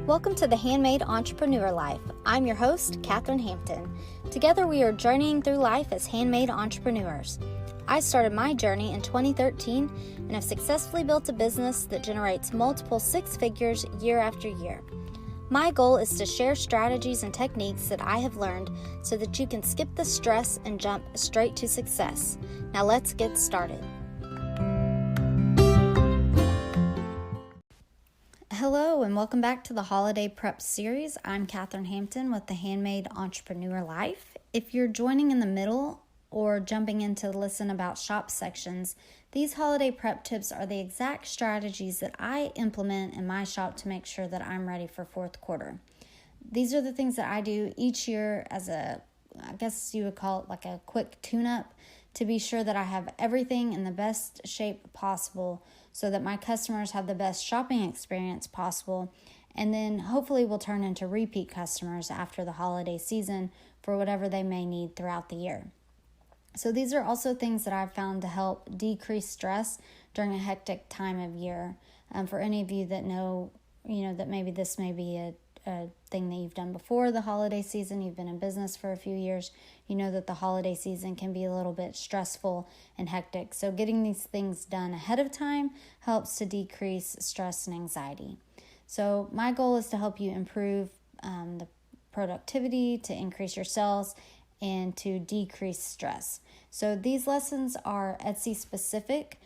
Welcome to the Handmade Entrepreneur Life. I'm your host, Katherine Hampton. Together we are journeying through life as handmade entrepreneurs. I started my journey in 2013 and have successfully built a business that generates multiple six figures year after year. My goal is to share strategies and techniques that I have learned so that you can skip the stress and jump straight to success. Now let's get started. Hello and welcome back to the Holiday Prep Series. I'm Katherine Hampton with the Handmade Entrepreneur Life. If you're joining in the middle or jumping in to listen about shop sections, these holiday prep tips are the exact strategies that I implement in my shop to make sure that I'm ready for fourth quarter. These are the things that I do each year as I guess you would call it like a quick tune-up to be sure that I have everything in the best shape possible so that my customers have the best shopping experience possible, and then hopefully will turn into repeat customers after the holiday season for whatever they may need throughout the year. So these are also things that I've found to help decrease stress during a hectic time of year. For any of you that know, that maybe this may be a thing that you've done before the holiday season, you've been in business for a few years, you know that the holiday season can be a little bit stressful and hectic. So getting these things done ahead of time helps to decrease stress and anxiety. So my goal is to help you improve the productivity, to increase your sales, and to decrease stress. So these lessons are Etsy specific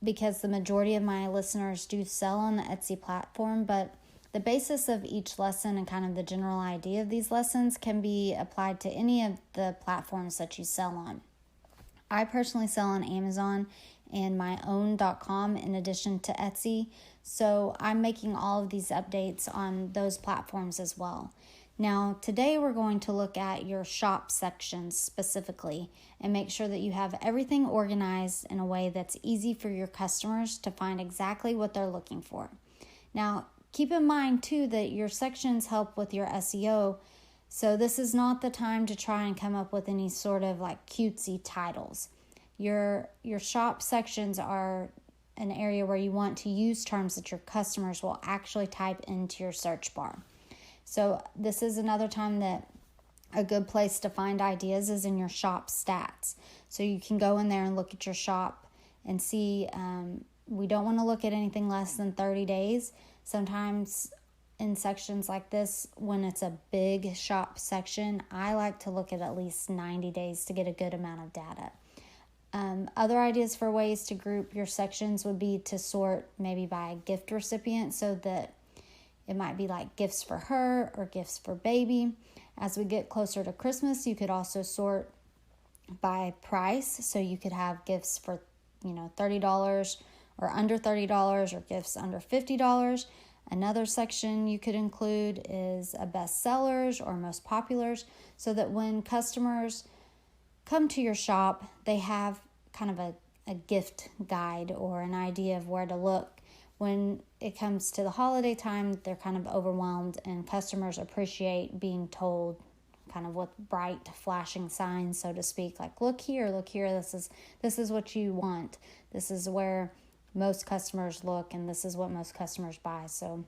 because the majority of my listeners do sell on the Etsy platform, but the basis of each lesson and kind of the general idea of these lessons can be applied to any of the platforms that you sell on. I personally sell on Amazon and my own .com in addition to Etsy, so I'm making all of these updates on those platforms as well. Now, today we're going to look at your shop sections specifically and make sure that you have everything organized in a way that's easy for your customers to find exactly what they're looking for. Now, keep in mind too that your sections help with your SEO, so this is not the time to try and come up with any sort of like cutesy titles. Your shop sections are an area where you want to use terms that your customers will actually type into your search bar. So this is another time that a good place to find ideas is in your shop stats. So you can go in there and look at your shop and see, we don't want to look at anything less than 30 days. Sometimes in sections like this, when it's a big shop section, I like to look at least 90 days to get a good amount of data. Other ideas for ways to group your sections would be to sort maybe by gift recipient, so that it might be like gifts for her or gifts for baby. As we get closer to Christmas, you could also sort by price. So you could have gifts for, $30 or under $30 or gifts under $50. Another section you could include is a bestsellers or most populars, so that when customers come to your shop, they have kind of a gift guide or an idea of where to look. When it comes to the holiday time, they're kind of overwhelmed, and customers appreciate being told kind of with bright flashing signs, so to speak, like look here, this is what you want. This is where most customers look, and this is what most customers buy. So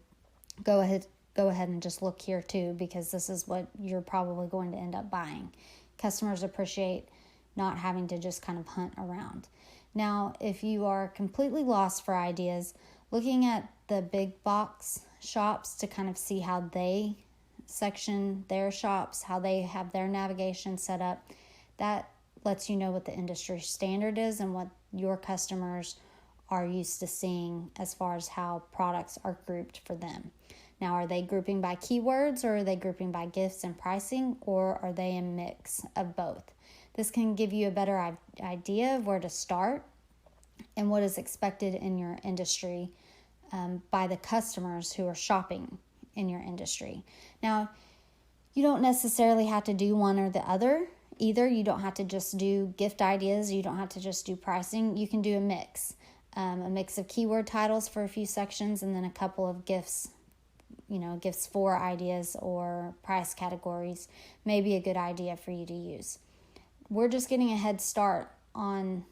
go ahead and just look here too, because this is what you're probably going to end up buying. Customers appreciate not having to just kind of hunt around. Now, if you are completely lost for ideas, looking at the big box shops to kind of see how they section their shops, how they have their navigation set up, that lets you know what the industry standard is and what your customers are used to seeing as far as how products are grouped for them. Now, are they grouping by keywords, or are they grouping by gifts and pricing, or are they a mix of both? This can give you a better idea of where to start and what is expected in your industry by the customers who are shopping in your industry. Now, you don't necessarily have to do one or the other either. You don't have to just do gift ideas. You don't have to just do pricing. You can do a mix of keyword titles for a few sections, and then a couple of gifts for ideas or price categories may be a good idea for you to use. We're just getting a head start on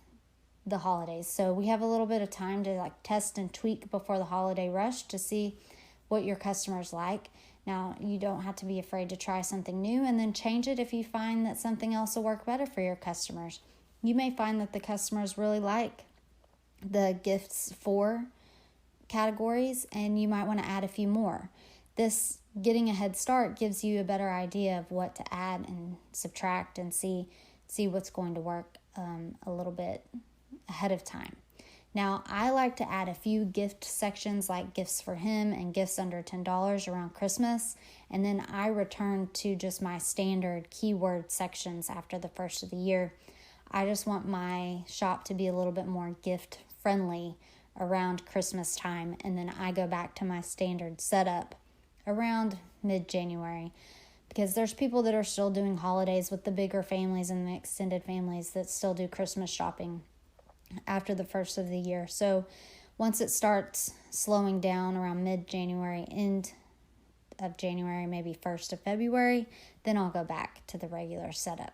the holidays, so we have a little bit of time to test and tweak before the holiday rush to see what your customers like. Now, you don't have to be afraid to try something new and then change it if you find that something else will work better for your customers. You may find that the customers really like the gifts for categories, and you might want to add a few more. This getting a head start gives you a better idea of what to add and subtract and see what's going to work a little bit ahead of time. Now, I like to add a few gift sections like gifts for him and gifts under $10 around Christmas, and then I return to just my standard keyword sections after the first of the year. I just want my shop to be a little bit more gift friendly around Christmas time, and then I go back to my standard setup around mid-January, because there's people that are still doing holidays with the bigger families and the extended families that still do Christmas shopping after the first of the year. So once it starts slowing down around mid-January, end of January, maybe 1st of February, then I'll go back to the regular setup.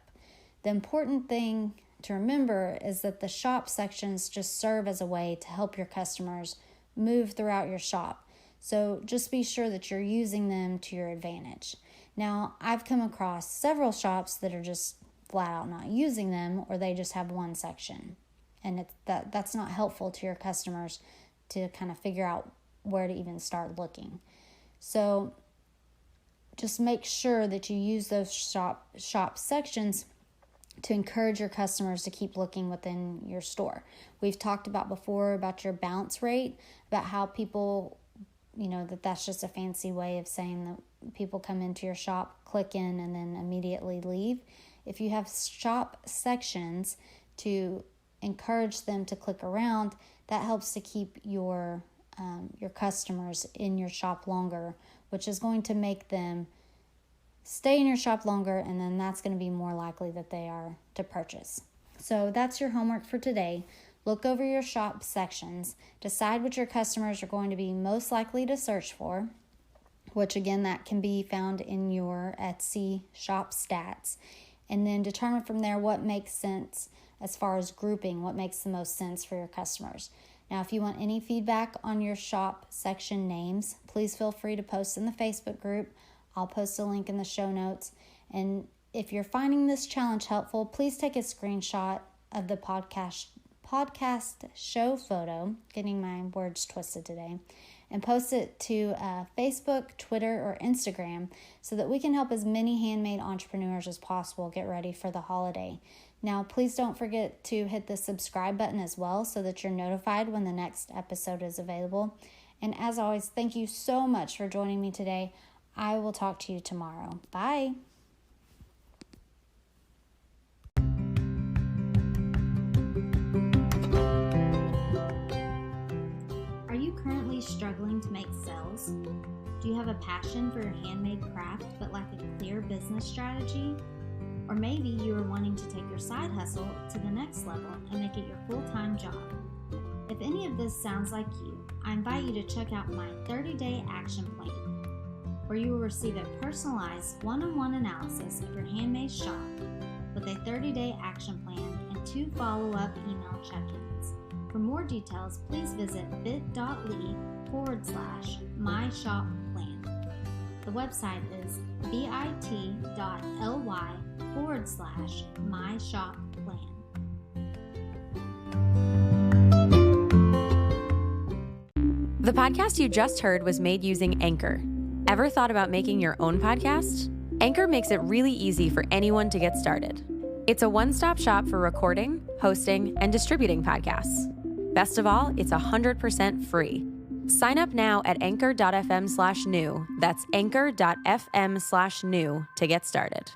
The important thing to remember is that the shop sections just serve as a way to help your customers move throughout your shop. So just be sure that you're using them to your advantage. Now, I've come across several shops that are just flat out not using them, or they just have one section. And that's not helpful to your customers to kind of figure out where to even start looking. So just make sure that you use those shop sections to encourage your customers to keep looking within your store. We've talked about before about your bounce rate, about how people, that's just a fancy way of saying that people come into your shop, click in, and then immediately leave. If you have shop sections to encourage them to click around, that helps to keep your customers in your shop longer, which is going to make them stay in your shop longer, and then that's going to be more likely that they are to purchase. So that's your homework for today. Look over your shop sections, decide what your customers are going to be most likely to search for, which again, that can be found in your Etsy shop stats, and then determine from there what makes sense as far as grouping, what makes the most sense for your customers. Now, if you want any feedback on your shop section names, please feel free to post in the Facebook group. I'll post a link in the show notes. And if you're finding this challenge helpful, please take a screenshot of the podcast show photo, getting my words twisted today, and post it to Facebook, Twitter, or Instagram so that we can help as many handmade entrepreneurs as possible get ready for the holiday. Now, please don't forget to hit the subscribe button as well so that you're notified when the next episode is available. And as always, thank you so much for joining me today. I will talk to you tomorrow. Bye. Are you currently struggling to make sales? Do you have a passion for your handmade craft but lack a clear business strategy? Or maybe you are wanting to take your side hustle to the next level and make it your full-time job. If any of this sounds like you, I invite you to check out my 30-day action plan, where you will receive a personalized one-on-one analysis of your handmade shop with a 30-day action plan and 2 follow-up email check-ins. For more details, please visit bit.ly/myshop-plan. The website is bit.ly/myshop-plan. The podcast you just heard was made using Anchor. Ever thought about making your own podcast? Anchor makes it really easy for anyone to get started. It's a one-stop shop for recording, hosting, and distributing podcasts. Best of all, it's 100% free. Sign up now at anchor.fm/new. That's anchor.fm/new to get started.